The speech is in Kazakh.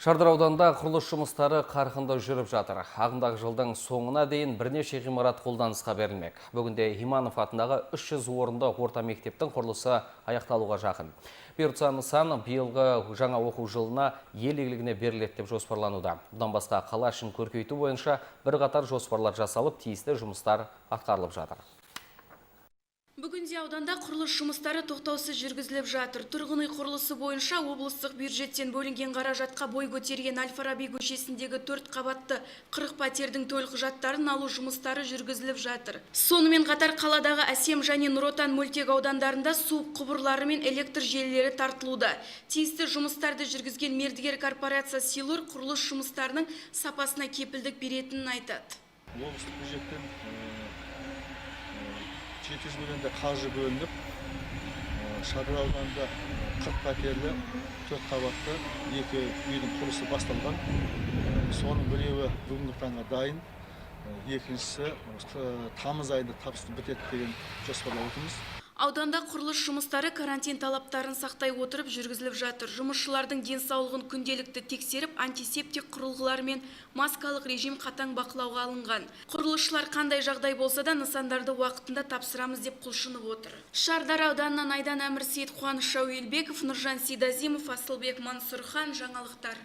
Шардара ауданында құрылыс жұмыстары қарқынды жүріп жатыр. Ағымдағы жылдың соңына дейін бірнеше ғимарат қолданысқа берілмек. Бүгінде Иманов атындағы 300 орынды орта мектептің құрылысы аяқталуға жақын. Бұйыртса нысан биылғы жаңа оқу жылына ел игілігіне беріледі деп жоспарлануда. Бұдан басқа қала ішін көркейту бойынша бірқатар жоспарлар жасалып, тиісті жұмыстар атқарылып жатыр. Бүгінде ауданда құрылыс жұмыстары тоқтаусыз жүргізіліп жатыр. Тұрғын үй құрылысы бойынша облыстық бюджеттен бөлінген қаражатқа бой көтерген Әл-Фараби көшесіндегі 4 қабатты 40 пәтердің төлқұжаттарын алу жұмыстары жүргізіліп жатыр. Сонымен қатар қаладағы Әсем және Нұр Отан мөлтек аудандарында су құбырлары мен электр желілері тартылуда. Тиісті жұмыстарды жүргізген мердігер корпорация Силур құрылыс жұмыстарының сапасына кепілдік беретінін айтады. Облыстық бюджеттен 700 миллионда қаржы бөлініп, Шардара ауданында 40 пәтерлі 4 қабатты 2 үйдің құрылысы басталған. Соның біреуі бүгінгі таңға дайын, екіншісі тамыз айында табысты бітеді деген жоспарлап отырмыз. Ауданда құрылыс жұмыстары карантин талаптарын сақтай отырып жүргізіліп жатыр. Жұмысшылардың денсаулығын күнделікті тексеріп, антисептик құрылғылар мен маскалық режим қатаң бақылауға алынған. Құрылысшылар қандай жағдай болса да нысандарды уақытында тапсырамыз деп құлшынып отыр. Шардара ауданынан Айдан Әмірсейіт, Қуаныш Шауелбеков, Нұржан Сейдазимов, Асылбек Мансұрхан, жаңалықтар.